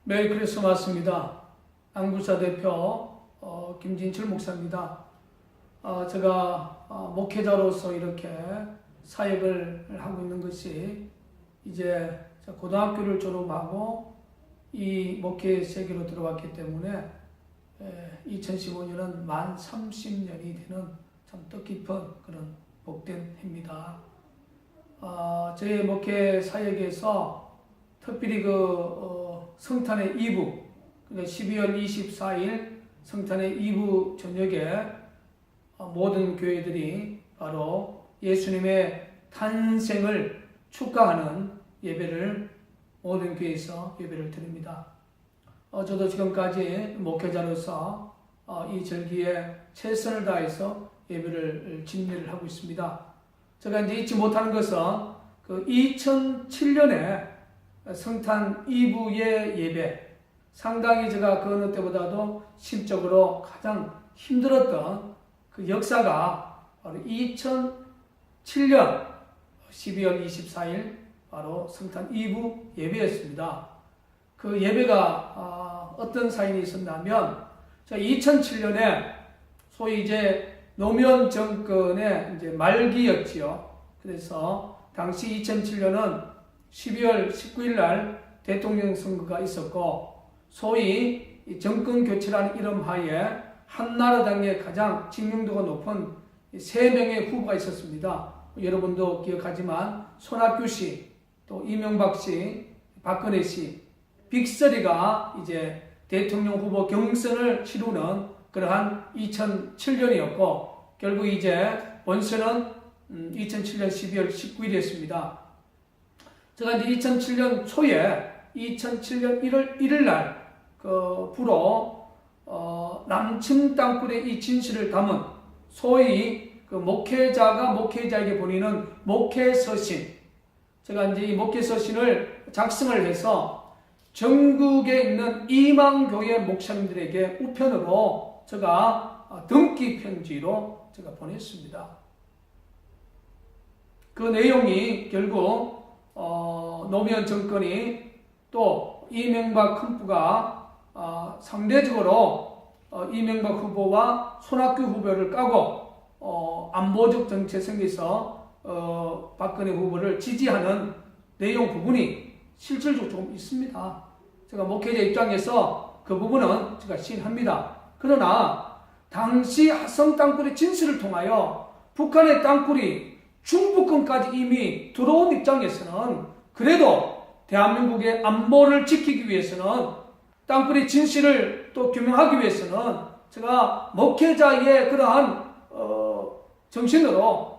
메리 크리스마스입니다. 안구사 대표 김진철 목사입니다. 제가 목회자로서 이렇게 사역을 하고 있는 것이 이제 고등학교를 졸업하고 이 목회 세계로 들어왔기 때문에 2015년은 만 30년이 되는 참 뜻깊은 그런 복된 해입니다. 저의 목회 사역에서 특별히 성탄의 2부, 12월 24일 성탄의 2부 저녁에 모든 교회들이 바로 예수님의 탄생을 축하하는 예배를 모든 교회에서 예배를 드립니다. 저도 지금까지 목회자로서 이 절기에 최선을 다해서 예배를 진리를 하고 있습니다. 제가 이제 잊지 못하는 것은 2007년에 성탄 2부의 예배, 상당히 제가 그 어느 때보다도 심적으로 가장 힘들었던 그 역사가 바로 2007년 12월 24일 바로 성탄 2부 예배였습니다. 그 예배가 어떤 사연이 있었냐면 2007년에 소위 이제 노무현 정권의 이제 말기였지요. 그래서 당시 2007년은 12월 19일 날 대통령 선거가 있었고, 소위 정권 교체라는 이름 하에 한나라당의 가장知名도가 높은 3명의 후보가 있었습니다. 여러분도 기억하지만 손학규 씨, 또 이명박 씨, 박근혜 씨, 빅3가 이제 대통령 후보 경선을 치르는 그러한 2007년이었고, 결국 이제 원세는 2007년 12월 19일이었습니다. 제가 이제 2007년 초에 2007년 1월 1일 날 부로 남침 땅굴의 이 진실을 담은 소위 목회자가 목회자에게 보내는 목회서신, 제가 이제 이 목회서신을 작성을 해서 전국에 있는 2만 교회 목사님들에게 우편으로 제가 등기 편지로 제가 보냈습니다. 그 내용이 결국 노무현 정권이 또 이명박 캠프가 상대적으로 이명박 후보와 손학규 후보를 까고 안보적 정체성에서 박근혜 후보를 지지하는 내용 부분이 실질적으로 좀 있습니다. 제가 목회자 입장에서 그 부분은 제가 시인합니다. 그러나 당시 하성 땅굴의 진실을 통하여 북한의 땅굴이 중부권까지 이미 들어온 입장에서는 그래도 대한민국의 안보를 지키기 위해서는 땅굴의 진실을 또 규명하기 위해서는 제가 목회자의 그러한 정신으로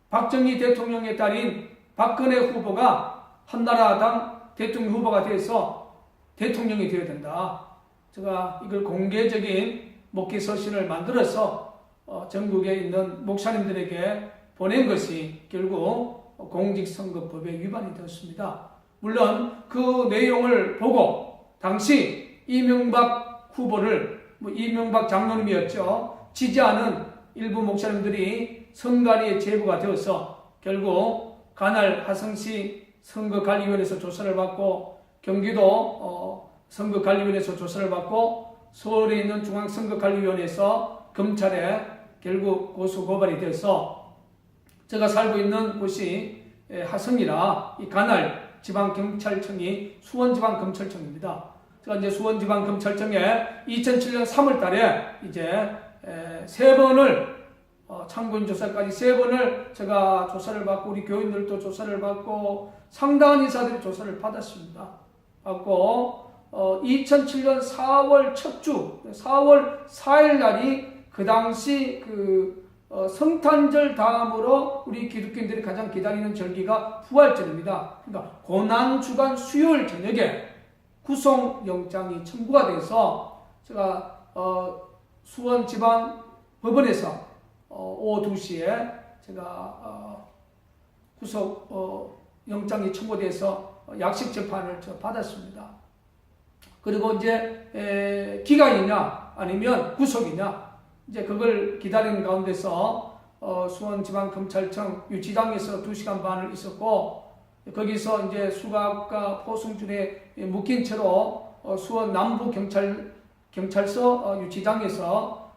박정희 대통령의 딸인 박근혜 후보가 한나라당 대통령 후보가 돼서 대통령이 되어야 된다. 제가 이걸 공개적인 목회서신을 만들어서 전국에 있는 목사님들에게 보낸 것이 결국 공직선거법에 위반이 되었습니다. 물론 그 내용을 보고 당시 이명박 후보를 이명박 장로님이었죠. 지지하는 일부 목사님들이 선관위의 제보가 되어서 결국 관할 하성시 선거관리위원회에서 조사를 받고 경기도 선거관리위원회에서 조사를 받고 서울에 있는 중앙선거관리위원회에서 검찰에 결국 고소고발이 되어서 제가 살고 있는 곳이 하성이라 이 관할 지방경찰청이 수원지방검찰청입니다. 제가 이제 수원지방검찰청에 2007년 3월 달에 이제 3번을 참고인 조사까지 3번을 제가 조사를 받고 우리 교인들도 조사를 받고 상당한 인사들이 조사를 받았습니다. 받고 2007년 4월 첫 주 4월 4일 날이 그 당시 성탄절 다음으로 우리 기독교인들이 가장 기다리는 절기가 부활절입니다. 그러니까 고난주간 수요일 저녁에 구속영장이 청구가 돼서 제가 수원지방법원에서 오후 2시에 제가 구속영장이 청구돼서 약식 재판을 받았습니다. 그리고 이제 기각이냐 아니면 구속이냐 이제 그걸 기다리는 가운데서 수원지방검찰청 유치장에서 2시간 반을 있었고 거기서 이제 수갑과 포승줄에 묶인 채로 수원 남부 경찰서 유치장에서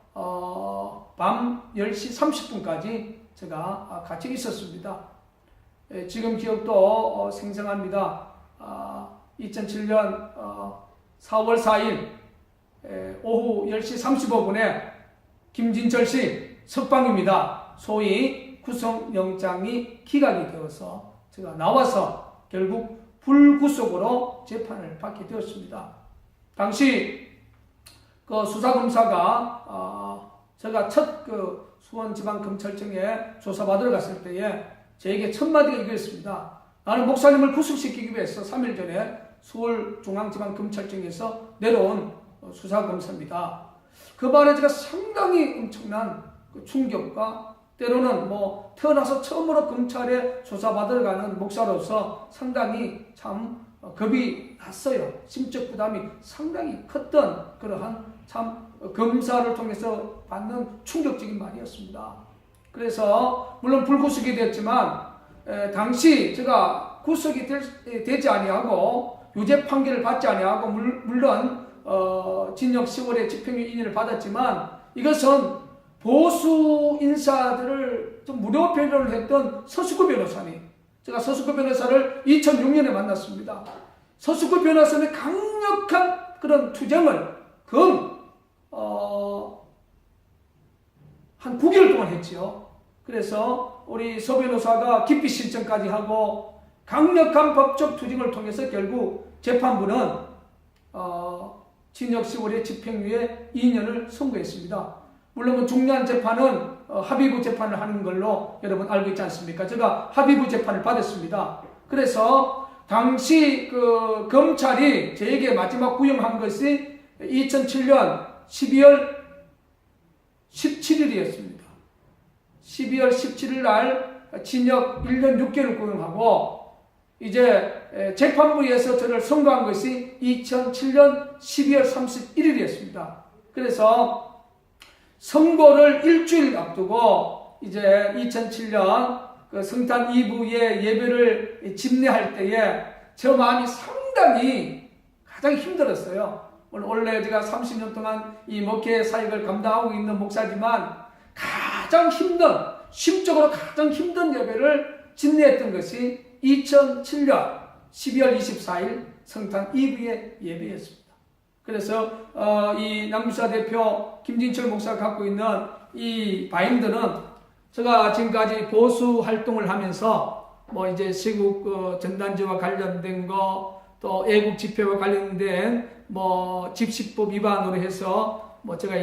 밤 10시 30분까지 제가 같이 있었습니다. 지금 기억도 생생합니다. 2007년 4월 4일 오후 10시 35분에 김진철 씨 석방입니다. 소위 구속영장이 기각이 되어서 제가 나와서 결국 불구속으로 재판을 받게 되었습니다. 당시 그 수사검사가 제가 첫 수원지방검찰청에 조사받으러 갔을 때에 저에게 첫 마디가 이거였습니다. 나는 목사님을 구속시키기 위해서 3일 전에 서울중앙지방검찰청에서 내려온 수사검사입니다. 그 말에 제가 상당히 엄청난 충격과 때로는 태어나서 처음으로 검찰에 조사받으러 가는 목사로서 상당히 참 겁이 났어요. 심적 부담이 상당히 컸던 그러한 참 검사를 통해서 받는 충격적인 말이었습니다. 그래서 물론 불구속이 됐지만 당시 제가 구속이 되지 아니하고 유죄 판결을 받지 아니하고 물론 징역 10월에 집행유예 2년을 받았지만 이것은 보수 인사들을 좀 무료 변호를 했던 서수구 변호사님, 제가 서수구 변호사를 2006년에 만났습니다. 서수구 변호사님의 강력한 그런 투쟁을 한 9개월 동안 했지요. 그래서 우리 서 변호사가 기피 신청까지 하고 강력한 법적 투쟁을 통해서 결국 재판부는 징역 10월에 집행유예 2년을 선고했습니다. 물론 중요한 재판은 합의부 재판을 하는 걸로 여러분 알고 있지 않습니까? 제가 합의부 재판을 받았습니다. 그래서 당시 그 검찰이 저에게 마지막 구형한 것이 2007년 12월 17일이었습니다. 12월 17일 날 징역 1년 6개월을 구형하고 이제 재판부에서 저를 선고한 것이 2007년 12월 31일이었습니다. 그래서 선고를 일주일 앞두고 이제 2007년 그 성탄 이브의 예배를 집례할 때에 저 마음이 상당히 가장 힘들었어요. 원래 제가 30년 동안 이 목회 사역을 감당하고 있는 목사지만 가장 심적으로 가장 힘든 예배를 집례했던 것이 2007년 12월 24일 성탄 이브의 예배였습니다. 그래서 이 남부사 대표 김진철 목사가 갖고 있는 이 바인드는 제가 지금까지 보수 활동을 하면서 이제 시국 전단지와 관련된 거, 또 애국 집회와 관련된 집시법 위반으로 해서 제가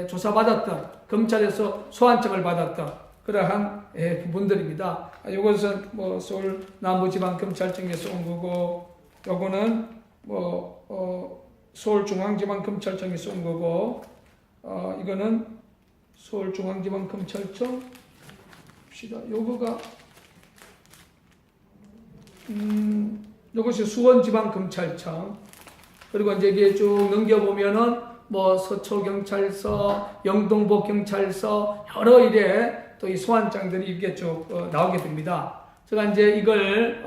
조사받았던, 검찰에서 소환장을 받았던 그러한 부분들입니다. 이것은 서울 남부지방검찰청에서 온 거고, 요거는 서울중앙지방검찰청에서 온 거고, 이거는 서울중앙지방검찰청 봅시다. 요거가 요것이 수원지방검찰청. 그리고 이제 이게 쭉 넘겨보면은 서초경찰서, 영동보경찰서 여러 일에 또 이 소환장들이 이렇게 쭉 나오게 됩니다. 제가 이제 이걸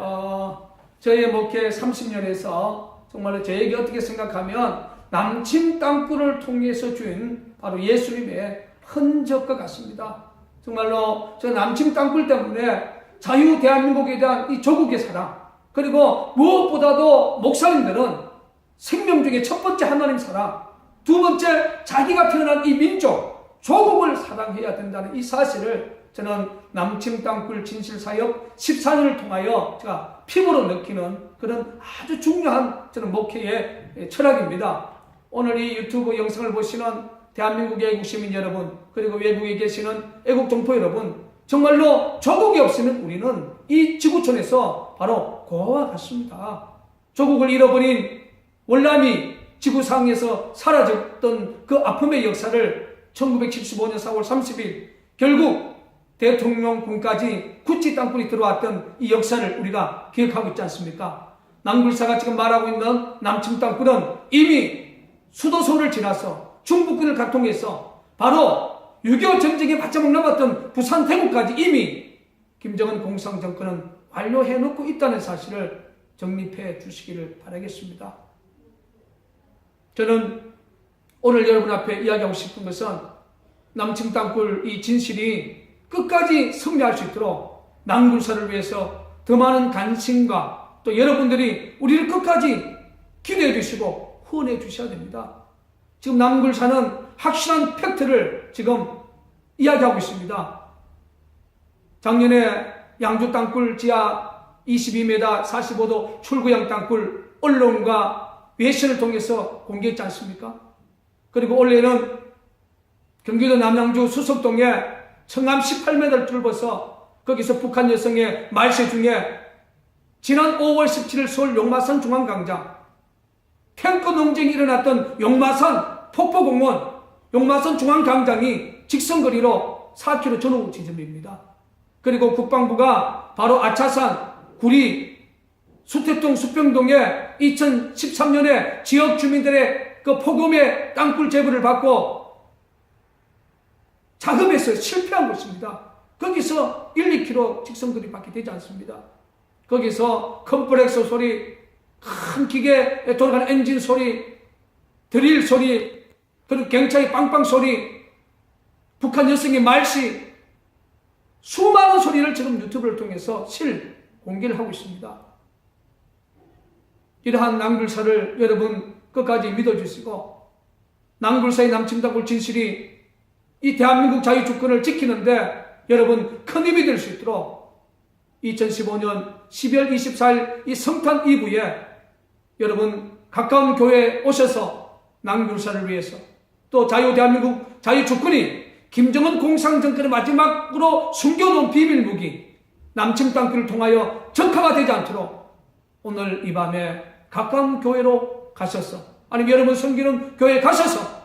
저의 목회 30년에서 정말로 저에게 어떻게 생각하면 남침 땅굴을 통해서 준 바로 예수님의 흔적과 같습니다. 정말로 저 남침 땅굴 때문에 자유 대한민국에 대한 이 조국의 사랑, 그리고 무엇보다도 목사님들은 생명 중에 첫 번째 하나님 사랑, 두 번째 자기가 태어난 이 민족, 조국을 사랑해야 된다는 이 사실을 저는 남침 땅굴 진실사역 14년을 통하여 제가 피부로 느끼는 그런 아주 중요한 저는 목회의 철학입니다. 오늘 이 유튜브 영상을 보시는 대한민국의 애국 시민 여러분, 그리고 외국에 계시는 애국 동포 여러분, 정말로 조국이 없으면 우리는 이 지구촌에서 바로 고아와 같습니다. 조국을 잃어버린 월남이 지구상에서 사라졌던 그 아픔의 역사를 1975년 4월 30일 결국 대통령궁까지 구치 땅굴이 들어왔던 이 역사를 우리가 기억하고 있지 않습니까? 남굴사가 지금 말하고 있는 남침 땅굴은 이미 수도선을 지나서 중부군을 각통해서 바로 6.25 전쟁에 바짝 남았던 부산 대구까지 이미 김정은 공산정권은 완료해놓고 있다는 사실을 정립해 주시기를 바라겠습니다. 저는 오늘 여러분 앞에 이야기하고 싶은 것은 남측 땅굴 이 진실이 끝까지 승리할 수 있도록 남굴사를 위해서 더 많은 관심과 또 여러분들이 우리를 끝까지 기도해 주시고 후원해 주셔야 됩니다. 지금 남굴사는 확실한 팩트를 지금 이야기하고 있습니다. 작년에 양주 땅굴 지하 22m 45도 출구형 땅굴 언론과 외신을 통해서 공개했지 않습니까? 그리고 올해는 경기도 남양주 수석동에 청암 18m를 뚫어서 거기서 북한 여성의 말세 중에 지난 5월 17일 서울 용마산 중앙광장 탱크 농쟁이 일어났던 용마산 폭포공원 용마산 중앙광장이 직선거리로 4km 전후 지점입니다. 그리고 국방부가 바로 아차산, 구리, 수태동, 수평동에 2013년에 지역 주민들의 그 폭염의 땅굴 제보를 받고 작업에서 실패한 것입니다. 거기서 1, 2km 직선거리 밖에 되지 않습니다. 거기서 컴프레서 소리, 큰 기계에 돌아가는 엔진 소리, 드릴 소리, 그리고 경찰의 빵빵 소리, 북한 여성의 말씨, 수많은 소리를 지금 유튜브를 통해서 공개를 하고 있습니다. 이러한 남굴사를 여러분 끝까지 믿어주시고 남굴사의 남침땅굴 진실이 이 대한민국 자유주권을 지키는데 여러분 큰 힘이 될 수 있도록 2015년 12월 24일 이 성탄 이브에 여러분 가까운 교회에 오셔서 남굴사를 위해서 또 대한민국 자유주권이 김정은 공산정권의 마지막으로 숨겨놓은 비밀무기 남침땅굴을 통하여 적화가 되지 않도록 오늘 이 밤에 가까운 교회로 가셔서 아니면 여러분 섬기는 교회에 가셔서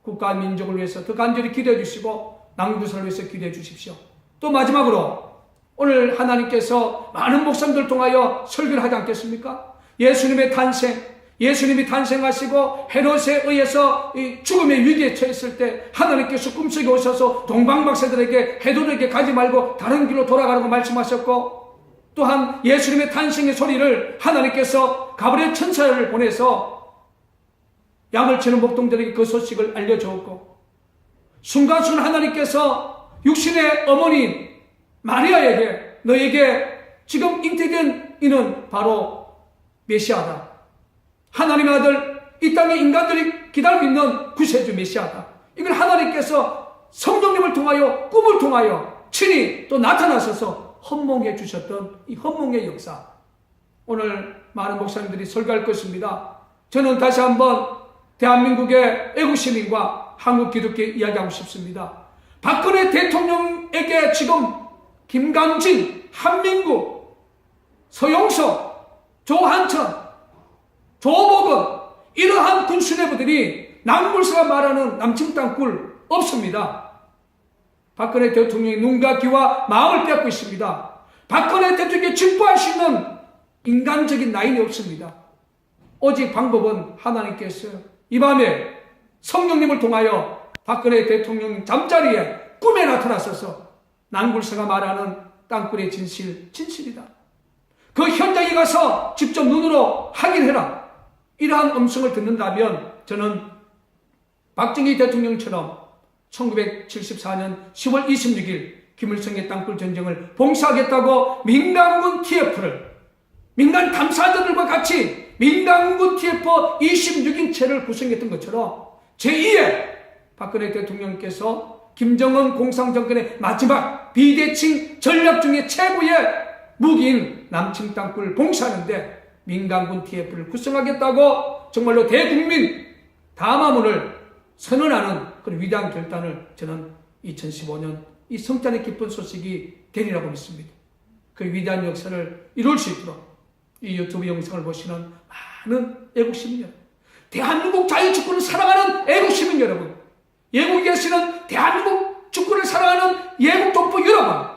국가 민족을 위해서 더 간절히 기도해 주시고 남굴사를 위해서 기도해 주십시오. 또 마지막으로 오늘 하나님께서 많은 목사님들 통하여 설교를 하지 않겠습니까? 예수님의 탄생, 예수님이 탄생하시고 헤롯에 의해서 죽음의 위기에 처했을 때 하나님께서 꿈속에 오셔서 동방박사들에게 헤롯에게 가지 말고 다른 길로 돌아가라고 말씀하셨고 또한 예수님의 탄생의 소리를 하나님께서 가브리엘 천사를 보내서 양을 치는 목동들에게 그 소식을 알려주었고 순간순간 하나님께서 육신의 어머니 마리아에게 너에게 지금 잉태된 이는 바로 메시아다. 하나님의 아들 이 땅에 인간들이 기다리고 있는 구세주 메시아다. 이걸 하나님께서 성령님을 통하여 꿈을 통하여 친히 또 나타나셔서 헌몽해 주셨던 이 헌몽의 역사 오늘 많은 목사님들이 설교할 것입니다. 저는 다시 한번 대한민국의 애국시민과 한국 기독교에 이야기하고 싶습니다. 박근혜 대통령에게 지금 김강진, 한민구, 서용석, 조한천, 조복은 이러한 군수뇌부들이 남굴사가 말하는 남침땅굴 없습니다. 박근혜 대통령이 눈과 귀와 마음을 빼앗고 있습니다. 박근혜 대통령이 직보할 수 있는 인간적인 라인이 없습니다. 오직 방법은 하나님께서 이 밤에 성령님을 통하여 박근혜 대통령 잠자리에 꿈에 나타나셔서 남굴사가 말하는 땅굴의 진실이다. 그 현장에 가서 직접 눈으로 확인해라. 이러한 음성을 듣는다면 저는 박정희 대통령처럼 1974년 10월 26일 김일성의 땅굴 전쟁을 봉사하겠다고 민간군 TF를 민간 탐사자들과 같이 민간군 TF 26인체를 구성했던 것처럼 제2의 박근혜 대통령께서 김정은 공산정권의 마지막 비대칭 전략 중에 최고의 무기인 남침 땅굴 봉사하는데 민간군 TF를 구성하겠다고 정말로 대국민 담화문을 선언하는 그런 위대한 결단을 저는 2015년 이 성탄의 기쁜 소식이 되리라고 믿습니다. 그 위대한 역사를 이룰 수 있도록 이 유튜브 영상을 보시는 많은 애국시민 여러분, 대한민국 자유주권을 사랑하는 애국시민 여러분, 예국에 계시는 대한민국 주권을 사랑하는 예국동포 여러분,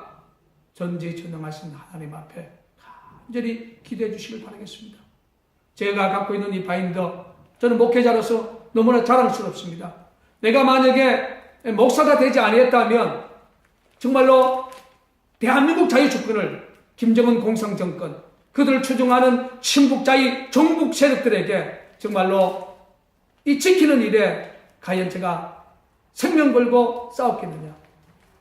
전지전능하신 하나님 앞에 간절히 기도해 주시길 바라겠습니다. 제가 갖고 있는 이 바인더, 저는 목회자로서 너무나 자랑스럽습니다. 내가 만약에 목사가 되지 아니했다면 정말로 대한민국 자유주권을 김정은 공산정권, 그들을 추종하는 친북자의 종북 세력들에게 정말로 이 지키는 일에 과연 제가 생명 걸고 싸웠겠느냐.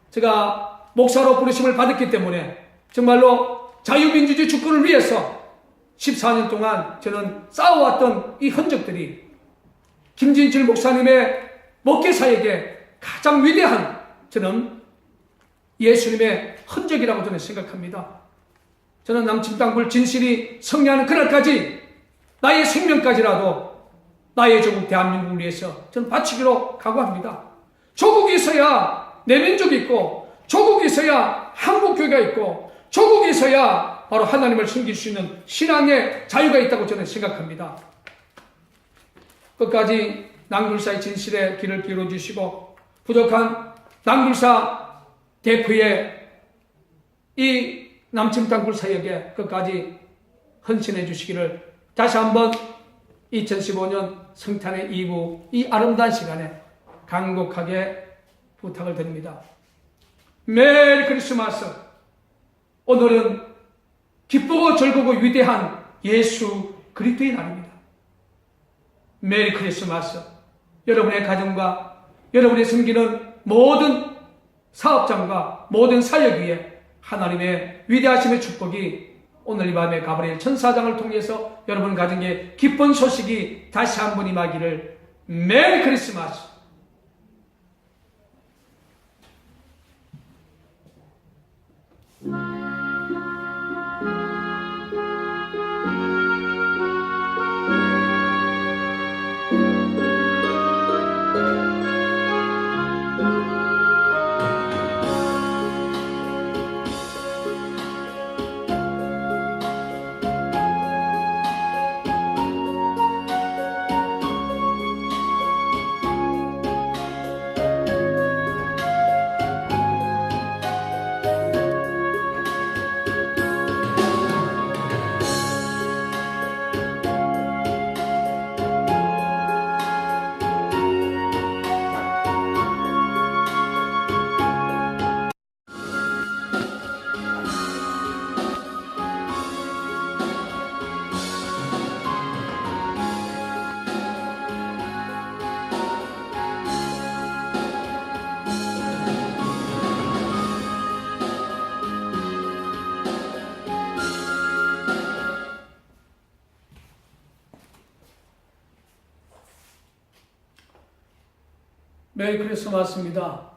제가 목사로 부르심을 받았기 때문에 정말로 자유민주주의 주권을 위해서 14년 동안 저는 싸워왔던 이 흔적들이 김진칠 목사님의 목회사에게 가장 위대한 저는 예수님의 흔적이라고 저는 생각합니다. 저는 남침땅굴 진실이 승리하는 그날까지 나의 생명까지라도 나의 조국 대한민국을 위해서 저는 바치기로 각오합니다. 조국이 있어야 내 민족이 있고, 조국이 있어야 한국교회가 있고, 조국이 있어야 바로 하나님을 섬길 수 있는 신앙의 자유가 있다고 저는 생각합니다. 끝까지 낭굴사의 진실에 길을 기울여 주시고, 부족한 낭굴사 대표의 이 남침땅굴 사역에 끝까지 헌신해 주시기를 다시 한번 2015년 성탄의 이후 이 아름다운 시간에 간곡하게 부탁을 드립니다. 메리 크리스마스. 오늘은 기쁘고 즐거고 위대한 예수 그리스도의 날입니다. 메리 크리스마스. 여러분의 가정과 여러분의 섬기는 모든 사업장과 모든 사역 위에 하나님의 위대하심의 축복이 오늘 이 밤에 가브리엘 천사장을 통해서 여러분 가정에 기쁜 소식이 다시 한번 임하기를. 메리 크리스마스. 메리 크리스마스입니다.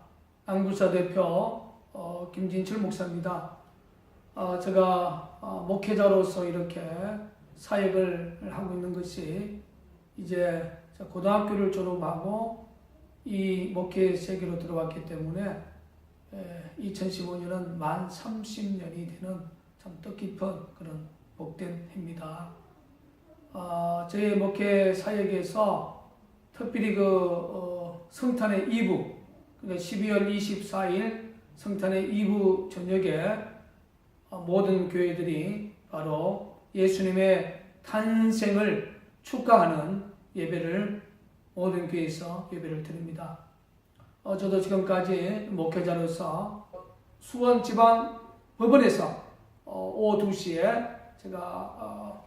낭굴사 대표 김진칠 목사입니다. 제가 목회자로서 이렇게 사역을 하고 있는 것이 이제 고등학교를 졸업하고 이 목회 세계로 들어왔기 때문에 2015년은 만 30년이 되는 참 뜻깊은 그런 복된 해입니다. 저의 목회 사역에서 특별히 성탄의 2부, 그러니까 12월 24일 성탄의 2부 저녁에 모든 교회들이 바로 예수님의 탄생을 축하하는 예배를 모든 교회에서 예배를 드립니다. 저도 지금까지 목회자로서 수원지방법원에서 오후 2시에 제가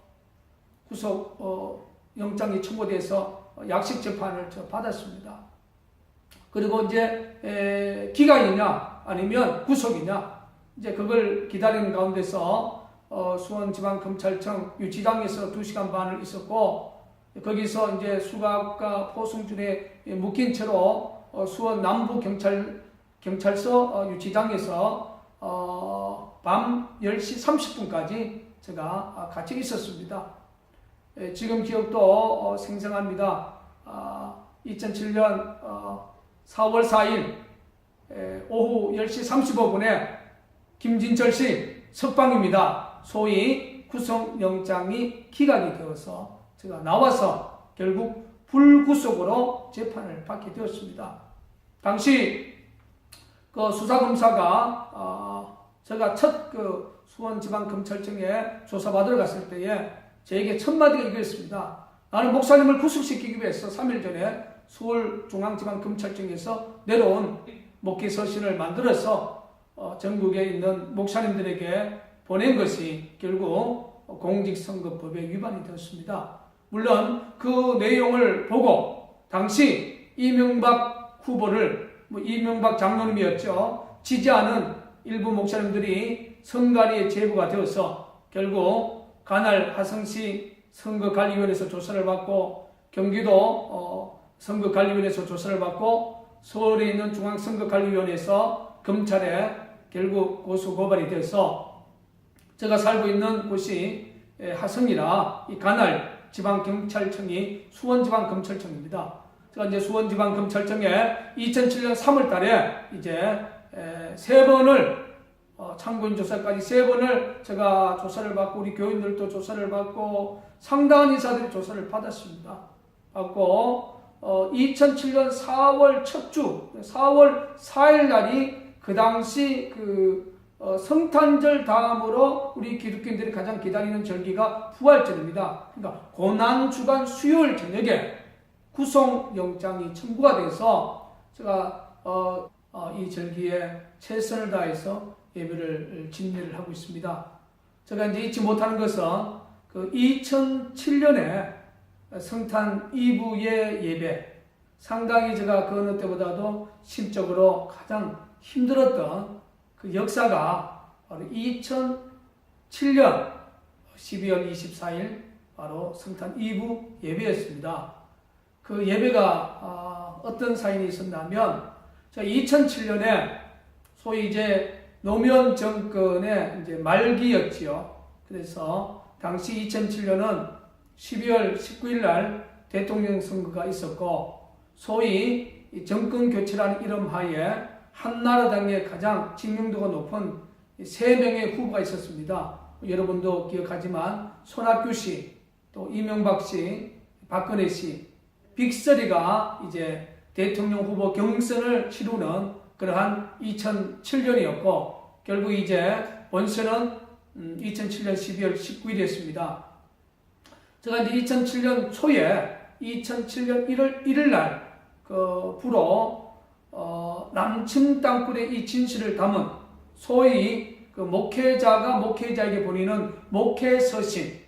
구속 영장이 청구돼서 약식 재판을 받았습니다. 그리고 이제 기각이냐 아니면 구속이냐 이제 그걸 기다리는 가운데서 수원지방검찰청 유치장에서 2시간 반을 있었고, 거기서 이제 수갑과 포승줄에 묶인 채로 수원 남부경찰서 유치장에서 밤 10시 30분까지 제가 같이 있었습니다. 지금 기억도 생생합니다. 2007년 4월 4일 오후 10시 35분에 김진철 씨 석방입니다. 소위 구속영장이 기각이 되어서 제가 나와서 결국 불구속으로 재판을 받게 되었습니다. 당시 그 수사검사가 제가 첫 수원지방검찰청에 조사받으러 갔을 때에 저에게 첫 마디가 이거였습니다. 나는 목사님을 구속시키기 위해서 3일 전에 서울중앙지방검찰청에서 내려온 목회 서신을 만들어서 전국에 있는 목사님들에게 보낸 것이 결국 공직선거법에 위반이 되었습니다. 물론 그 내용을 보고 당시 이명박 후보를 이명박 장로님이었죠. 지지하는 일부 목사님들이 선관위의 제보가 되어서 결국 관할 화성시 선거관리위원회에서 조사를 받고 경기도 선거관리위원회에서 조사를 받고 서울에 있는 중앙선거관리위원회에서 검찰에 결국 고소 고발이 돼서 제가 살고 있는 곳이 화성이라 이 관할 지방경찰청이 수원지방검찰청입니다. 제가 이제 수원지방검찰청에 2007년 3월 달에 이제 3번을 참고인 조사까지 3번을 제가 조사를 받고 우리 교인들도 조사를 받고 상당한 인사들이 조사를 받았습니다. 받고 2007년 4월 첫 주 4월 4일 날이 그 당시 성탄절 다음으로 우리 기독교인들이 가장 기다리는 절기가 부활절입니다. 그러니까 고난주간 수요일 저녁에 구속영장이 청구가 돼서 제가 이 절기에 최선을 다해서 예배를 진례를 하고 있습니다. 제가 이제 잊지 못하는 것은 2007년에 성탄 이브의 예배, 상당히 제가 그 어느 때보다도 심적으로 가장 힘들었던 그 역사가 바로 2007년 12월 24일 바로 성탄 이브 예배였습니다. 그 예배가 어떤 사연이 있었냐면 2007년에 소위 이제 노무현 정권의 이제 말기였지요. 그래서 당시 2007년은 12월 19일 날 대통령 선거가 있었고 소위 정권 교체라는 이름 하에 한나라당의 가장知名도가 높은 3명의 후보가 있었습니다. 여러분도 기억하지만 손학규 씨, 또 이명박 씨, 박근혜 씨, 빅3가 이제 대통령 후보 경선을 치르는 그러한 2007년이었고 결국 이제 본선은 2007년 12월 19일이었습니다. 제가 이제 2007년 초에 2007년 1월 1일 날 부로 남침 땅굴의 이 진실을 담은 소위 목회자가 목회자에게 보내는 목회서신,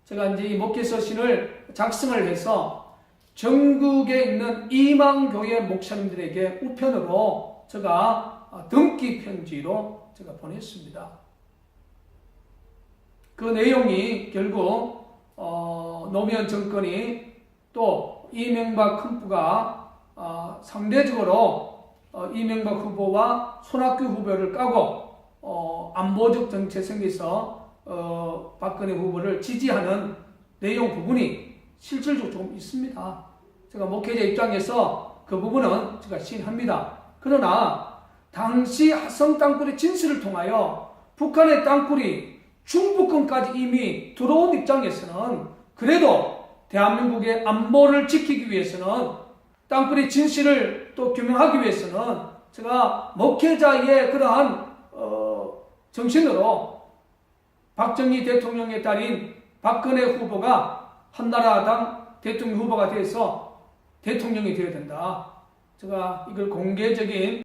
제가 이제 이 목회서신을 작성을 해서 전국에 있는 이망교회 목사님들에게 우편으로 제가 등기 편지로 제가 보냈습니다. 그 내용이 결국 노무현 정권이 또 이명박 캠프가 상대적으로 이명박 후보와 손학규 후보를 까고 안보적 정체성에서 박근혜 후보를 지지하는 내용 부분이 실질적으로 좀 있습니다. 제가 목회자 입장에서 그 부분은 제가 시인합니다. 그러나 당시 화성 땅굴의 진실을 통하여 북한의 땅굴이 중부권까지 이미 들어온 입장에서는 그래도 대한민국의 안보를 지키기 위해서는 땅굴의 진실을 또 규명하기 위해서는 제가 목회자의 그러한 정신으로 박정희 대통령의 딸인 박근혜 후보가 한나라당 대통령 후보가 돼서 대통령이 되어야 된다. 제가 이걸 공개적인